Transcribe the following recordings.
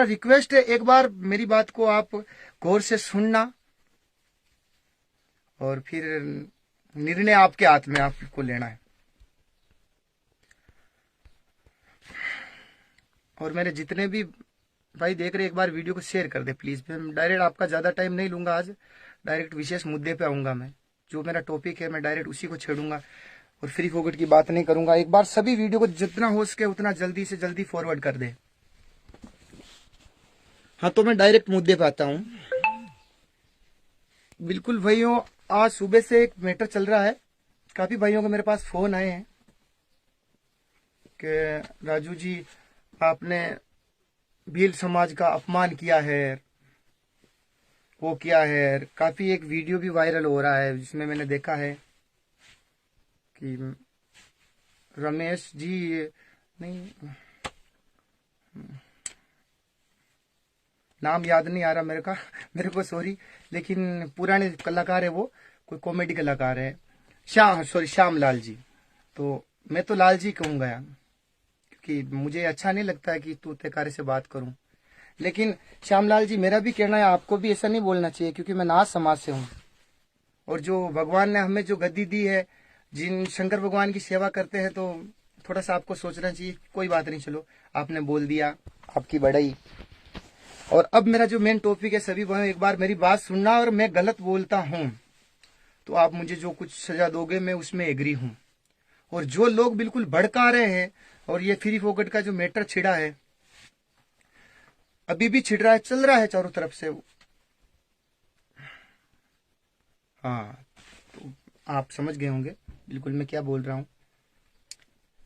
Request है, एक बार मेरी बात को आप गौर से सुनना और फिर निर्णय आपके हाथ में आपको लेना है। और मेरे जितने भी भाई देख रहे, एक बार वीडियो को शेयर कर दे प्लीज। मैं डायरेक्ट आपका ज्यादा टाइम नहीं लूंगा, आज डायरेक्ट विशेष मुद्दे पे आऊंगा। मैं जो मेरा टॉपिक है मैं डायरेक्ट उसी को छेड़ूंगा और फ्री फोकट की बात नहीं करूंगा। एक बार सभी वीडियो को जितना हो सके उतना जल्दी से जल्दी फॉरवर्ड कर दे। हाँ, तो मैं डायरेक्ट मुद्दे पे आता हूँ। बिल्कुल भाइयों, आज सुबह से एक मैटर चल रहा है। काफी भाइयों को मेरे पास फोन आए हैं कि राजू जी आपने भील समाज का अपमान किया है, वो किया है। काफी एक वीडियो भी वायरल हो रहा है जिसमें मैंने देखा है कि रमेश जी, नहीं नाम याद नहीं आ रहा मेरे को सॉरी, लेकिन पुराने कलाकार है वो, कोई कॉमेडी कलाकार है, श्याम लाल जी। तो मैं तो लाल जी कहूंगा यार, क्योंकि मुझे अच्छा नहीं लगता है कि तू तेकारे से बात करूं। लेकिन श्यामलाल जी, मेरा भी कहना है आपको भी ऐसा नहीं बोलना चाहिए, क्योंकि मैं नाथ समाज से हूँ। और जो भगवान ने हमें जो गद्दी दी है, जिन शंकर भगवान की सेवा करते हैं, तो थोड़ा सा आपको सोचना चाहिए। कोई बात नहीं, चलो आपने बोल दिया, आपकी बड़ाई। और अब मेरा जो मेन टॉपिक है, सभी भाइयों एक बार मेरी बात सुनना। और मैं गलत बोलता हूँ तो आप मुझे जो कुछ सजा दोगे मैं उसमें एग्री हूँ। और जो लोग बिल्कुल भड़का रहे हैं, और ये फ्री फोकट का जो मैटर छिड़ा है, अभी भी छिड़ रहा है, चल रहा है चारों तरफ से। हाँ, तो आप समझ गए होंगे बिल्कुल मैं क्या बोल रहा हूँ।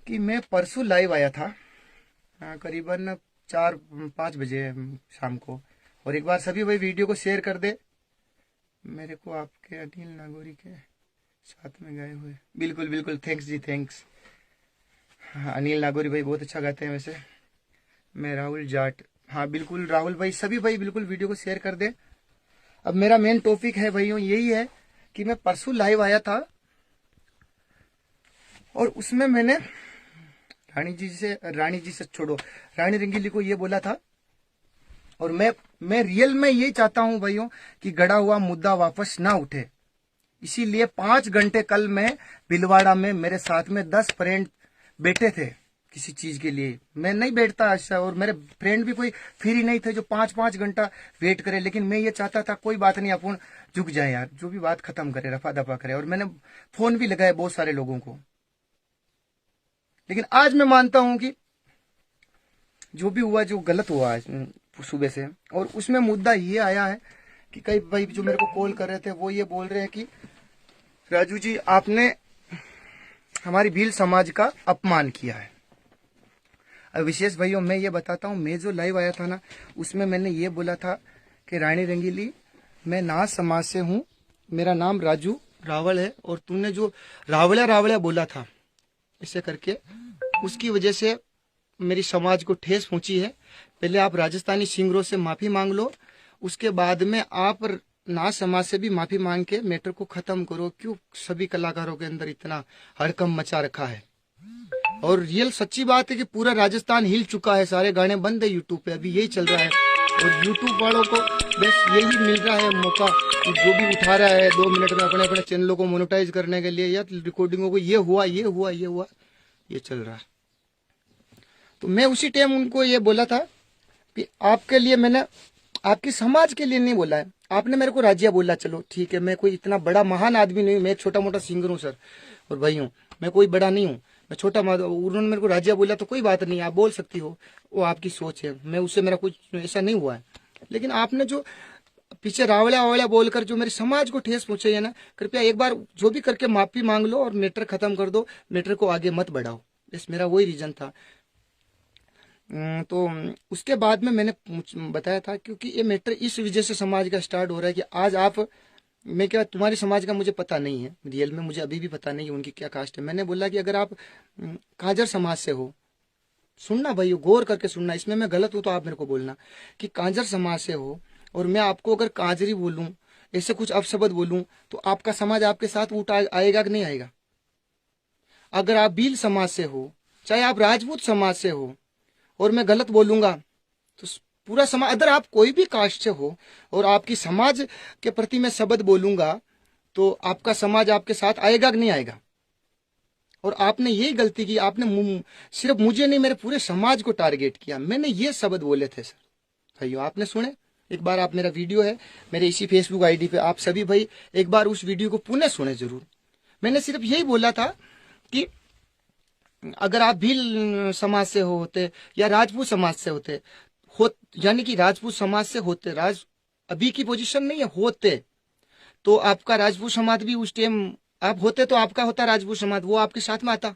कि मैं परसों लाइव आया था, करीबन 4-5 बजे शाम को। और एक बार सभी वही वीडियो को शेयर कर दे मेरे को, आपके अनिल नागौरी के साथ में गए हुए। बिल्कुल बिल्कुल, थैंक्स जी, थैंक्स। हाँ, अनिल नागौरी भाई बहुत अच्छा गाते हैं वैसे। मैं राहुल जाट, हाँ बिल्कुल राहुल भाई, सभी भाई बिल्कुल वीडियो को शेयर कर दे। अब मेरा मेन टॉपिक है भाइयों यही है कि मैं परसों लाइव आया था और उसमें मैंने रानी जी से छोड़ो, रानी रंगीली को ये बोला था। और मैं रियल में यही चाहता हूं भाइयों कि गड़ा हुआ मुद्दा वापस ना उठे। इसीलिए 5 घंटे कल मैं भिलवाड़ा में, मेरे साथ में 10 फ्रेंड बैठे थे किसी चीज के लिए। मैं नहीं बैठता ऐसा, और मेरे फ्रेंड भी कोई फ्री नहीं थे जो 5-5 घंटा वेट करे। लेकिन मैं ये चाहता था कोई बात नहीं, अपन झुक जाए यार, जो भी बात खत्म करे, रफा दफा करे। और मैंने फोन भी लगाया बहुत सारे लोगों को। लेकिन आज मैं मानता हूं कि जो भी हुआ, जो गलत हुआ आज सुबह से, और उसमें मुद्दा ये आया है कि कई भाई जो मेरे को कॉल कर रहे थे वो ये बोल रहे हैं कि राजू जी आपने हमारी भील समाज का अपमान किया है। अब विशेष भाइयों मैं ये बताता हूँ, मैं जो लाइव आया था ना, उसमें मैंने ये बोला था कि रानी रंगीली, मैं नाथ समाज से हूँ, मेरा नाम राजू रावल है, और तूने जो रावड़ा रावड़ा बोला था इसे करके, उसकी वजह से मेरी समाज को ठेस पहुंची है। पहले आप राजस्थानी सिंगरों से माफी मांग लो, उसके बाद में आप नाथ समाज से भी माफी मांग के मैटर को खत्म करो। क्यों सभी कलाकारों के अंदर इतना हड़कंप मचा रखा है। और रियल सच्ची बात है कि पूरा राजस्थान हिल चुका है, सारे गाने बंद है यूट्यूब पे, अभी यही चल रहा है। और यूट्यूब वालों को बस यही मिल रहा है मौका कि जो भी उठा रहा है 2 मिनट में अपने अपने चैनलों को मोनेटाइज करने के लिए, या रिकॉर्डिंगों को, ये हुआ ये चल रहा है। तो मैं उसी टाइम उनको ये बोला था कि आपके लिए मैंने, आपकी समाज के लिए नहीं बोला है। आपने मेरे को राज्य बोला, चलो ठीक है, मैं कोई इतना बड़ा महान आदमी नहीं हूँ, मैं एक छोटा मोटा सिंगर हूँ सर। और भाई हूँ, मैं कोई बड़ा नहीं हूँ, मैं छोटा। उन्होंने मेरे को राज्य बोला तो कोई बात नहीं, आप बोल सकती हो, वो आपकी सोच है, मैं उससे मेरा कुछ ऐसा नहीं हुआ है। लेकिन आपने जो पीछे रावड़ा वावड़ा बोलकर जो मेरे समाज को ठेस पहुंचाई है ना, कृपया एक बार जो भी करके माफी मांग लो और मैटर खत्म कर दो, मैटर को आगे मत बढ़ाओ। बस मेरा वही रीजन था। तो उसके बाद में मैंने बताया था, क्योंकि ये मैटर इस वजह से समाज का स्टार्ट हो रहा है कि आज आप, मैं क्या, तुम्हारी समाज का मुझे पता नहीं है, रियल में मुझे अभी भी पता नहीं है उनकी क्या कास्ट है। मैंने बोला कि अगर आप कांजर समाज से हो, सुनना भाई, गौर करके सुनना, इसमें मैं गलत हूं तो आप मेरे को बोलना, कि कांजर समाज से हो और मैं आपको अगर कांजरी बोलूं, ऐसे कुछ अपशब्द बोलूं, तो आपका समाज आपके साथ उठ आएगा कि नहीं आएगा? अगर आप भील समाज से हो, चाहे आप राजपूत समाज से हो, और मैं गलत बोलूंगा, तो पूरा समाज, अगर आप कोई भी कास्ट से हो और आपकी समाज के प्रति मैं शब्द बोलूंगा तो आपका समाज आपके साथ आएगा कि नहीं आएगा। और आपने यही गलती की, आपने सिर्फ मुझे नहीं मेरे पूरे समाज को टारगेट किया। मैंने ये शब्द बोले थे सर भाइयों, आपने सुने। एक बार आप, मेरा वीडियो है मेरे इसी फेसबुक आईडी पे, आप सभी भाई एक बार उस वीडियो को पुनः सुने जरूर। मैंने सिर्फ यही बोला था कि अगर आप भील समाज से होते या राजपूत समाज से होते हो, यानी कि राजपूत समाज से होते, अभी की पोजीशन नहीं है, होते तो आपका राजपूत समाज भी उस टाइम आप होते तो आपका होता राजपूत समाज, वो आपके साथ में आता।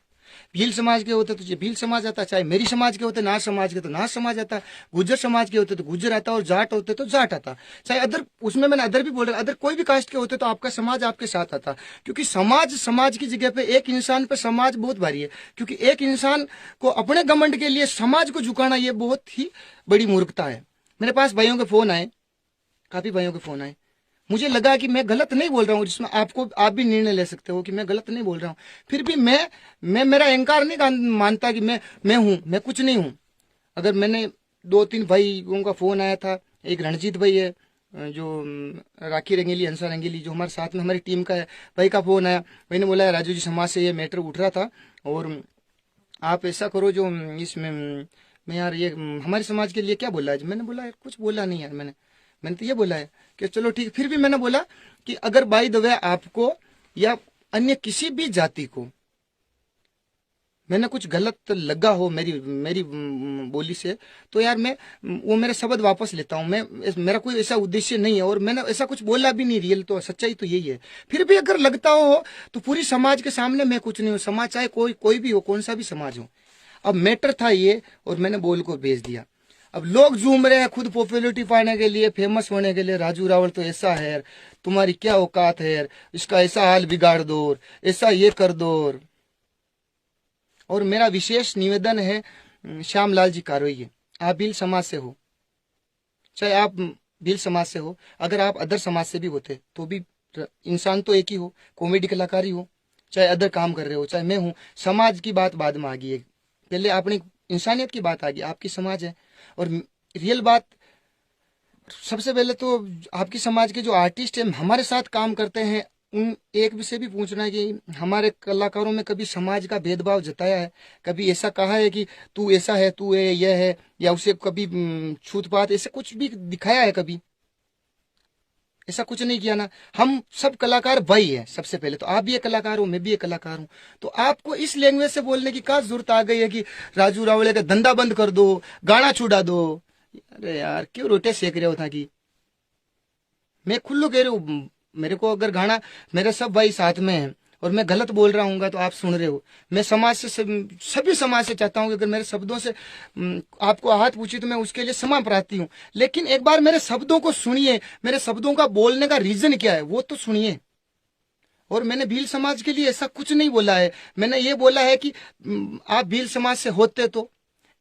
भील समाज के होते तो भील समाज आता, चाहे मेरी समाज के होते, नाथ समाज के तो नाथ समाज आता, गुज्जर समाज के होते तो गुज्जर आता, और जाट होते तो जाट आता। चाहे अदर, उसमें मैंने अदर भी बोल रहा, अदर कोई भी कास्ट के होते तो आपका समाज आपके साथ आता। क्योंकि समाज की जगह पे एक इंसान पे समाज बहुत भारी है। क्योंकि एक इंसान को अपने घमंड के लिए समाज को झुकाना ये बहुत ही बड़ी मूर्खता है। मेरे पास भाइयों के फोन आए, काफी भाइयों के फोन आए, मुझे लगा कि मैं गलत नहीं बोल रहा हूँ, जिसमें आप भी निर्णय ले सकते हो कि मैं गलत नहीं बोल रहा हूँ। फिर भी मैं मेरा अहंकार नहीं मानता कि मैं हूँ, मैं कुछ नहीं हूँ। अगर मैंने 2-3 भाइयों का फोन आया था, एक रणजीत भाई है जो राखी रंगीली, हंसा रंगीली जो हमारे साथ में हमारी टीम का है, भाई का फोन आया। भाई ने बोला राजू जी समाज से ये मैटर उठ रहा था और आप ऐसा करो जो इसमें मैं यार ये हमारे समाज के लिए क्या बोला है। मैंने बोला कुछ बोला नहीं यार, मैंने तो ये बोला है कि चलो ठीक। फिर भी मैंने बोला कि अगर बाय द वे आपको या अन्य किसी भी जाति को मैंने कुछ गलत लगा हो मेरी बोली से, तो यार मैं वो मेरे शब्द वापस लेता हूं। मेरा कोई ऐसा उद्देश्य नहीं है और मैंने ऐसा कुछ बोला भी नहीं। रियल तो सच्चाई तो यही है। फिर भी अगर लगता हो तो पूरी समाज के सामने मैं कुछ नहीं हूं। समाज चाहे कोई भी हो, कौन सा भी समाज हो। अब मैटर था ये और मैंने बोल को भेज दिया। अब लोग झूम रहे हैं खुद पॉपुलरिटी पाने के लिए, फेमस होने के लिए, राजू रावल तो ऐसा है, तुम्हारी क्या औकात है, इसका ऐसा हाल बिगाड़ दो, ऐसा ये कर दो। और मेरा विशेष निवेदन है श्यामलाल जी कारोई, आप भील समाज से हो, चाहे आप भील समाज से हो, अगर आप अदर समाज से भी होते तो भी इंसान तो एक ही हो, कॉमेडी कलाकार ही हो, चाहे अदर काम कर रहे हो, चाहे मैं हूं। समाज की बात बाद में आ गई है, पहले अपनी इंसानियत की बात आ गई। आपकी समाज है और रियल बात सबसे पहले तो आपकी समाज के जो आर्टिस्ट हैं हमारे साथ काम करते हैं, उन एक विषय भी पूछना है कि हमारे कलाकारों में कभी समाज का भेदभाव जताया है, कभी ऐसा कहा है कि तू ऐसा है, तू यह है, या उसे कभी छूतपात ऐसा कुछ भी दिखाया है? कभी ऐसा कुछ नहीं किया ना। हम सब कलाकार भाई है। सबसे पहले तो आप भी एक कलाकार हो, मैं भी एक कलाकार हूं, तो आपको इस लैंग्वेज से बोलने की क्या जरूरत आ गई है कि राजू रावले का धंधा बंद कर दो, गाना छुड़ा दो। अरे यार क्यों रोटे सेक रहे हो था कि मैं खुल्लो कह रहा हूँ। मेरे को अगर गाना, मेरे सब भाई साथ में है और मैं गलत बोल रहा हूँ तो आप सुन रहे हो। मैं समाज से सभी समाज से चाहता हूँ कि अगर मेरे शब्दों से आपको आहत पूछी तो मैं उसके लिए क्षमा प्रार्थी हूँ, लेकिन एक बार मेरे शब्दों को सुनिए। मेरे शब्दों का बोलने का रीजन क्या है वो तो सुनिए। और मैंने भील समाज के लिए ऐसा कुछ नहीं बोला है। मैंने ये बोला है कि आप भील समाज से होते तो,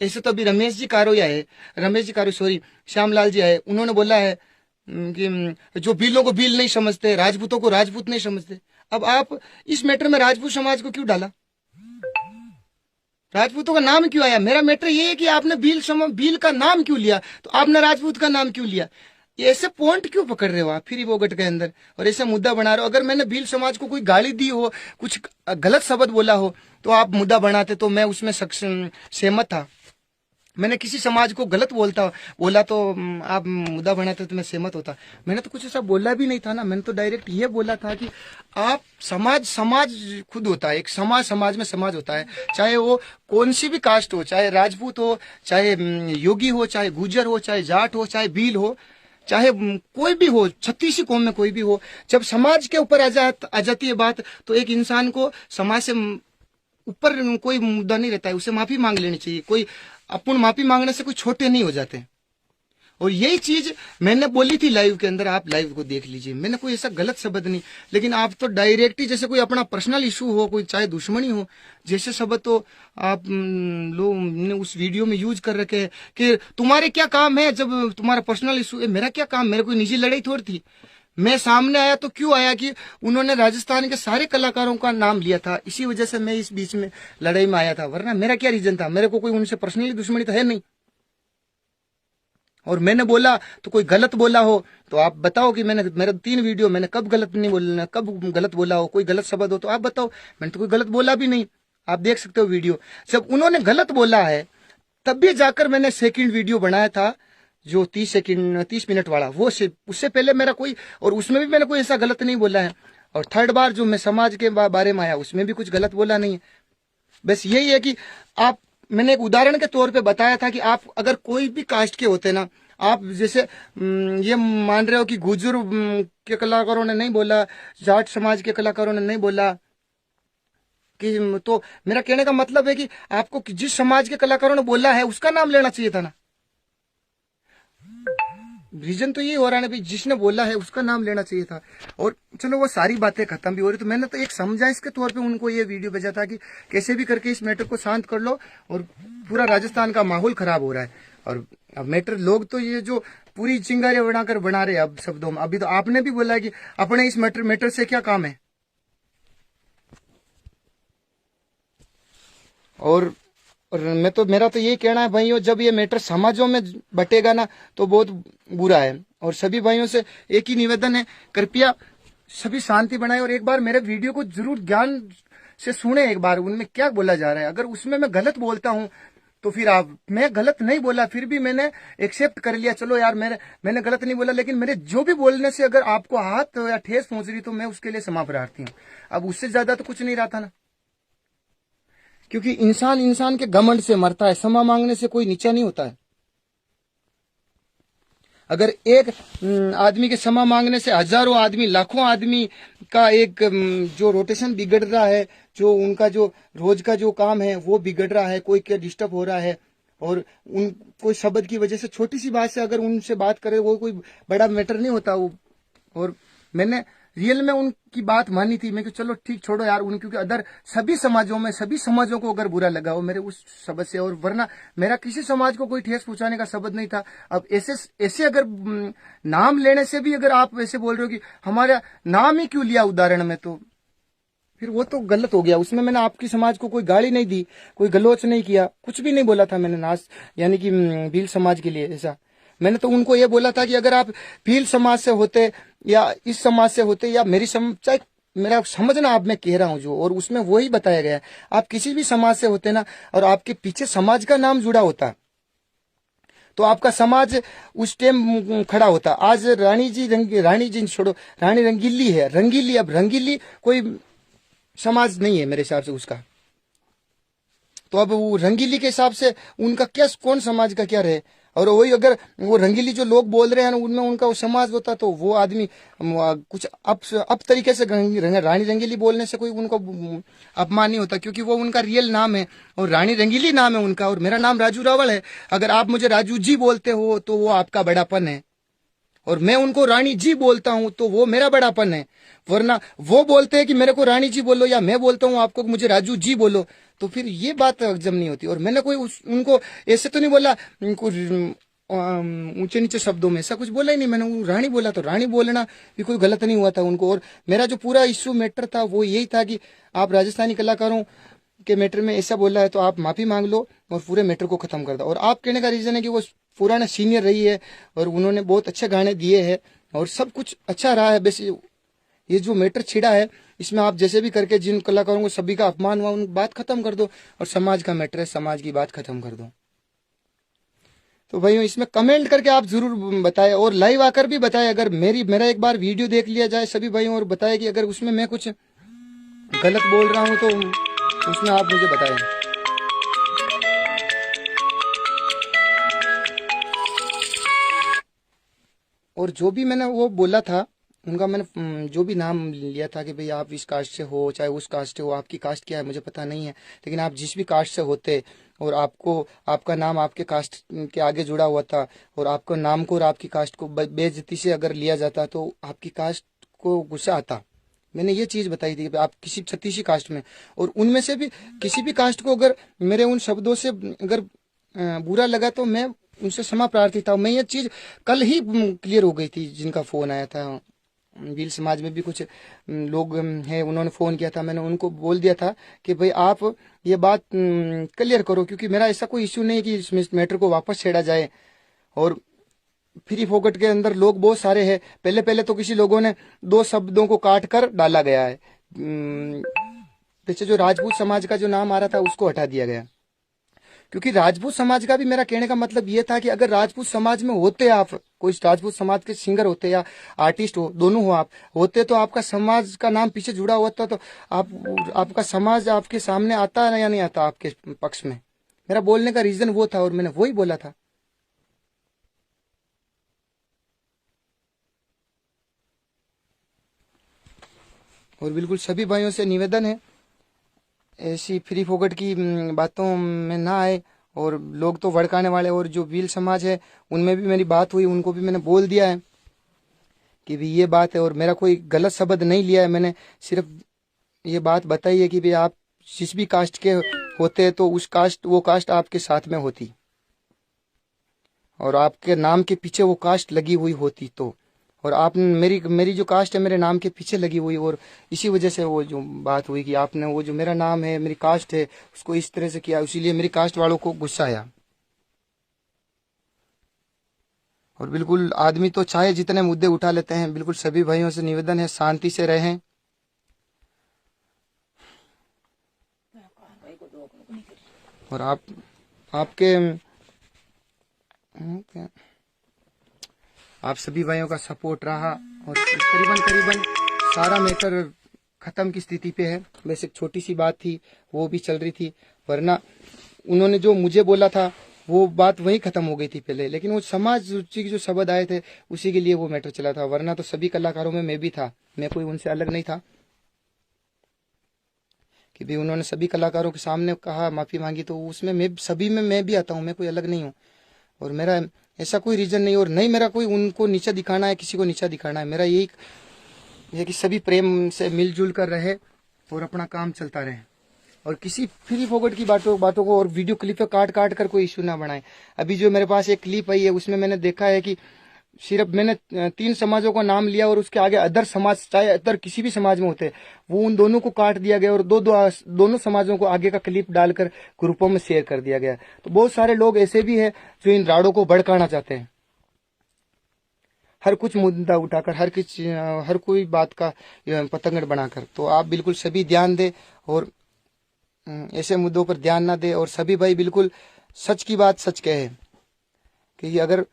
ऐसे तो अभी रमेश जी कारो सॉरी श्यामलाल जी आए, उन्होंने बोला है कि जो भीलों को भील नहीं समझते, राजपूतों को राजपूत नहीं समझते। अब आप इस मैटर में राजपूत समाज को क्यों डाला? राजपूतों का नाम क्यों आया? मेरा मैटर ये है कि आपने भील का नाम क्यों लिया, तो आपने राजपूत का नाम क्यों लिया? ये ऐसे पॉइंट क्यों पकड़ रहे हो आप फिर वो गट के अंदर और ऐसा मुद्दा बना रहे हो? अगर मैंने भील समाज को कोई गाली दी हो, कुछ गलत शब्द बोला हो तो आप मुद्दा बनाते तो मैं उसमें सहमत था। मैंने किसी समाज को गलत बोला तो आप मुद्दा बनाते तो मैं सहमत होता। मैंने तो कुछ ऐसा बोला भी नहीं था ना। मैंने तो डायरेक्ट ये बोला था कि आप समाज खुद होता है, एक समाज में समाज होता है, चाहे वो कौन सी भी कास्ट हो, चाहे राजपूत हो, चाहे योगी हो, चाहे गुजर हो, चाहे जाट हो, चाहे भील हो, चाहे कोई भी हो, 36 कौम में कोई भी हो। जब समाज के ऊपर आ जाती है बात तो एक इंसान को समाज से ऊपर कोई मुद्दा नहीं रहता है, उसे माफी मांग लेनी चाहिए। कोई अपन माफी मांगने से कोई छोटे नहीं हो जाते। और यही चीज मैंने बोली थी लाइव के अंदर, आप लाइव को देख लीजिए। मैंने कोई ऐसा गलत शब्द नहीं, लेकिन आप तो डायरेक्ट ही जैसे कोई अपना पर्सनल इशू हो, कोई चाहे दुश्मनी हो, जैसे शब्द तो आप लोग ने उस वीडियो में यूज कर रखे हैं कि तुम्हारे क्या काम है जब तुम्हारा पर्सनल इशू है। मेरा क्या काम? मेरे कोई निजी लड़ाई थोड़ी थी। मैं सामने आया तो क्यों आया कि उन्होंने राजस्थान के सारे कलाकारों का नाम लिया था, इसी वजह से मैं इस बीच में लड़ाई में आया था। वरना मेरा क्या रीजन था? मेरे को कोई उनसे पर्सनली दुश्मनी तो है नहीं। और मैंने बोला तो कोई गलत बोला हो तो आप बताओ कि मैंने मेरा 3 वीडियो मैंने कब गलत नहीं बोलना, कब गलत बोला हो, कोई गलत शब्द हो तो आप बताओ। मैंने तो कोई गलत बोला भी नहीं, आप देख सकते हो वीडियो। जब उन्होंने गलत बोला है तब भी जाकर मैंने सेकंड वीडियो बनाया था जो 30 मिनट वाला, वो उससे पहले मेरा कोई, और उसमें भी मैंने कोई ऐसा गलत नहीं बोला है। और थर्ड बार जो मैं समाज के बारे में आया उसमें भी कुछ गलत बोला नहीं है। बस यही है कि आप, मैंने एक उदाहरण के तौर पे बताया था कि आप अगर कोई भी कास्ट के होते ना, आप जैसे ये मान रहे हो कि गुर्जर के कलाकारों ने नहीं बोला, जाट समाज के कलाकारों ने नहीं बोला कि, तो मेरा कहने का मतलब है कि आपको जिस समाज के कलाकारों ने बोला है उसका नाम लेना चाहिए था ना। रीजन तो ये हो रहा है ना भाई, जिसने बोला है उसका नाम लेना चाहिए था। और चलो वो सारी बातें खत्म भी हो रही, तो मैंने तो एक समझाइश के तौर पे उनको ये वीडियो भेजा था कि कैसे भी करके इस मैटर को शांत कर लो, और पूरा राजस्थान का माहौल खराब हो रहा है। और अब मैटर लोग तो ये जो पूरी चिंगारियां बनाकर बना रहे हैं अब शब्दों में। अभी तो आपने भी बोला है कि अपने इस मैटर से क्या काम है। और मैं तो, मेरा तो यही कहना है भाइयों, जब ये मैटर समाजों में बटेगा ना तो बहुत बुरा है। और सभी भाइयों से एक ही निवेदन है, कृपया सभी शांति बनाए और एक बार मेरे वीडियो को जरूर ध्यान से सुने, एक बार उनमें क्या बोला जा रहा है। अगर उसमें मैं गलत बोलता हूं तो फिर आप, मैं गलत नहीं बोला फिर भी मैंने एक्सेप्ट कर लिया, चलो यार मैंने गलत नहीं बोला, लेकिन मेरे जो भी बोलने से अगर आपको हाथ या ठेस पहुंच रही तो मैं उसके लिए क्षमा प्रार्थी हूँ। अब उससे ज्यादा तो कुछ नहीं रहा था ना, क्योंकि इंसान इंसान के घमंड से मरता है, क्षमा मांगने से कोई नीचा नहीं होता है। अगर एक आदमी के क्षमा मांगने से हजारों आदमी, लाखों आदमी का एक जो रोटेशन बिगड़ रहा है, जो उनका जो रोज का जो काम है वो बिगड़ रहा है, कोई क्या डिस्टर्ब हो रहा है, और उन कोई शब्द की वजह से, छोटी सी बात से अगर उनसे बात करे वो कोई बड़ा मैटर नहीं होता वो। और मैंने रियल में उनकी बात मानी थी, मैं कि चलो ठीक छोड़ो यार उन, क्योंकि अदर सभी समाजों में, सभी समाजों को अगर बुरा लगा हो मेरे उस शब्द से, और वरना मेरा किसी समाज को कोई ठेस पहुंचाने का शब्द नहीं था। अब ऐसे ऐसे अगर नाम लेने से भी अगर आप ऐसे बोल रहे हो कि हमारा नाम ही क्यों लिया उदाहरण में, तो फिर वो तो गलत हो गया। उसमें मैंने आपकी समाज को कोई गाली नहीं दी, कोई गलोच नहीं किया, कुछ भी नहीं बोला था मैंने नाच यानी कि भील समाज के लिए ऐसा। मैंने तो उनको ये बोला था कि अगर आप भील समाज से होते या इस समाज से होते या चाहे मेरा समझना आप, मैं कह रहा हूं जो, और उसमें वही बताया गया है, आप किसी भी समाज से होते ना और आपके पीछे समाज का नाम जुड़ा होता तो आपका समाज उस टाइम खड़ा होता। आज रानी जी छोड़ो, रानी रंगीली है, रंगीली, अब रंगीली कोई समाज नहीं है मेरे हिसाब से उसका, तो अब वो रंगीली के हिसाब से उनका क्या, कौन समाज का क्या रहे। और वही अगर वो रंगीली जो लोग बोल रहे हैं उनमें उनका वो समाज होता तो वो आदमी कुछ अब तरीके से रानी रंगीली बोलने से कोई उनको अपमान नहीं होता, क्योंकि वो उनका रियल नाम है और रानी रंगीली नाम है उनका, और मेरा नाम राजू रावल है। अगर आप मुझे राजू जी बोलते हो तो वो आपका बड़ापन है, और मैं उनको रानी जी बोलता हूं तो वो मेरा बड़ापन है। वरना वो बोलते हैं कि मेरे को रानी जी बोलो, या मैं बोलता हूं आपको मुझे राजू जी बोलो, तो फिर ये बात हजम नहीं होती। और मैंने कोई उनको ऐसे तो नहीं बोला ऊंचे नीचे शब्दों में, ऐसा कुछ बोला ही नहीं। मैंने रानी बोला तो रानी बोलना भी कोई गलत नहीं हुआ था उनको। और मेरा जो पूरा इश्यू मैटर था वो यही था कि आप राजस्थानी कलाकारों के मैटर में ऐसा बोला है तो आप माफी मांग लो और पूरे मैटर को खत्म कर दो। और आप कहने का रीजन है कि वो पुराना सीनियर रही है और उन्होंने बहुत अच्छे गाने दिए हैं और सब कुछ अच्छा रहा है। बस ये जो मैटर छिड़ा है इसमें आप जैसे भी करके जिन कलाकारों को सभी का अपमान हुआ उन बात खत्म कर दो, और समाज का मैटर है, समाज की बात खत्म कर दो। तो भाइयों इसमें कमेंट करके आप जरूर बताएं और लाइव आकर भी बताएं। अगर मेरा एक बार वीडियो देख लिया जाए सभी भाइयों और बताएं कि अगर उसमें मैं कुछ गलत बोल रहा हूं तो उसमें आप मुझे बताएं। और जो भी मैंने वो बोला था उनका, मैंने जो भी नाम लिया था कि भाई आप इस कास्ट से हो चाहे उस कास्ट से हो, आपकी कास्ट क्या है मुझे पता नहीं है, लेकिन आप जिस भी कास्ट से होते और आपको आपका नाम आपके कास्ट के आगे जुड़ा हुआ था और आपका नाम को और आपकी कास्ट को बेइज्जती से अगर लिया जाता तो आपकी कास्ट को गुस्सा आता। मैंने ये चीज बताई थी कि आप किसी छत्तीसी कास्ट में, और उनमें से भी किसी भी कास्ट को अगर मेरे उन शब्दों से अगर बुरा लगा तो मैं उनसे क्षमा प्रार्थी था। मैं ये चीज कल ही क्लियर हो गई थी जिनका फोन आया था। भील समाज में भी कुछ लोग हैं, उन्होंने फोन किया था, मैंने उनको बोल दिया था कि भाई आप ये बात क्लियर करो, क्योंकि मेरा ऐसा कोई इश्यू नहीं है कि इस मैटर को वापस छेड़ा जाए। और फ्री फोकट के अंदर लोग बहुत सारे हैं। पहले पहले तो किसी लोगों ने 2 शब्दों को काट कर डाला गया है। पीछे जो राजपूत समाज का जो नाम आ रहा था उसको हटा दिया गया, क्योंकि राजपूत समाज का भी मेरा कहने का मतलब ये था कि अगर राजपूत समाज में होते आप, कोई राजपूत समाज के सिंगर होते या आर्टिस्ट हो, दोनों हो आप होते, तो आपका समाज का नाम पीछे जुड़ा हुआ था, तो आपका समाज आपके सामने आता है या नहीं आता आपके पक्ष में। मेरा बोलने का रीजन वो था और मैंने वही बोला था। और बिल्कुल सभी भाइयों से निवेदन है, ऐसी फ्री फोकट की बातों में ना आए। और लोग तो भड़काने वाले, और जो भील समाज है उनमें भी मेरी बात हुई, उनको भी मैंने बोल दिया है कि भी ये बात है, और मेरा कोई गलत शब्द नहीं लिया है। मैंने सिर्फ ये बात बताई है कि भी आप जिस भी कास्ट के होते तो वो कास्ट आपके साथ में होती, और आपके नाम के पीछे वो कास्ट लगी हुई होती तो, और आप मेरी जो कास्ट है मेरे नाम के पीछे लगी हुई, और इसी वजह से वो जो बात हुई कि आपने वो जो मेरा नाम है, मेरी कास्ट है, उसको इस तरह से किया, इसीलिए मेरी कास्ट वालों को गुस्सा आया। और बिल्कुल आदमी तो चाहे जितने मुद्दे उठा लेते हैं, बिल्कुल सभी भाइयों से निवेदन है शांति से रहें। और आप सभी भाइयों का सपोर्ट रहा, और करीबन करीबन सारा मैटर खत्म की स्थिति पे है। बस एक छोटी सी बात थी, वो भी चल रही थी, वरना उन्होंने जो मुझे बोला था वो बात वही खत्म हो गई थी पहले। लेकिन वो समाज रुचि के जो शब्द आए थे उसी के लिए वो मैटर चला था, वरना तो सभी कलाकारों में मैं भी था, मैं कोई उनसे अलग नहीं था। कि भी उन्होंने सभी कलाकारों के सामने कहा, माफी मांगी, तो उसमें मैं भी आता हूँ, मैं कोई अलग नहीं हूँ। और मेरा ऐसा कोई रीजन नहीं, और नहीं मेरा कोई उनको नीचा दिखाना है, किसी को नीचा दिखाना है। मेरा यही है कि सभी प्रेम से मिलजुल कर रहे और अपना काम चलता रहे, और किसी फ्री फोकट की बातों को और वीडियो क्लिप पे काट काट कर कोई इशू ना बनाए। अभी जो मेरे पास एक क्लिप आई है उसमें मैंने देखा है कि सिर्फ मैंने 3 समाजों का नाम लिया, और उसके आगे अदर समाज, चाहे अदर किसी भी समाज में होते, वो उन दोनों को काट दिया गया, और दोनों समाजों को आगे का क्लिप डालकर ग्रुपों में शेयर कर दिया गया। तो बहुत सारे लोग ऐसे भी हैं जो इन राड़ों को भड़काना चाहते हैं, हर कुछ मुद्दा उठाकर, हर कोई बात का पतंगड़ बनाकर। तो आप बिल्कुल सभी ध्यान दें, और ऐसे मुद्दों पर ध्यान ना दे, और सभी भाई बिल्कुल सच की बात सच कहे कि अगर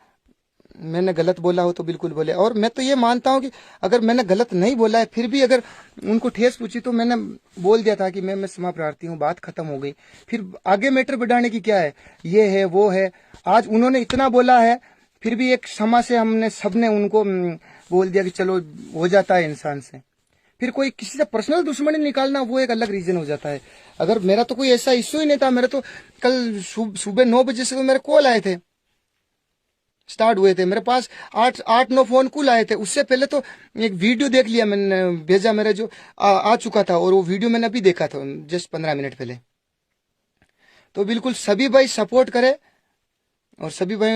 मैंने गलत बोला हो तो बिल्कुल बोले। और मैं तो ये मानता हूं कि अगर मैंने गलत नहीं बोला है, फिर भी अगर उनको ठेस पूछी तो मैंने बोल दिया था कि मैं क्षमा प्रार्थी हूं, बात खत्म हो गई। फिर आगे मैटर बढ़ाने की क्या है, ये है वो है। आज उन्होंने इतना बोला है, फिर भी एक क्षमा से हमने सबने उनको बोल दिया कि चलो हो जाता है इंसान से। फिर कोई किसी से पर्सनल दुश्मनी निकालना वो एक अलग रीजन हो जाता है। अगर मेरा तो कोई ऐसा इश्यू ही नहीं था, मेरा तो कल सुबह 9 बजे से तो मेरे कॉल आए थे, स्टार्ट हुए थे मेरे पास 8-9 फोन कॉल आए थे। उससे पहले तो एक वीडियो देख लिया मैंने, भेजा मेरा जो आ चुका था, और वो वीडियो मैंने अभी देखा था जस्ट 15 मिनट पहले। तो बिल्कुल सभी भाई सपोर्ट करें, और सभी भाई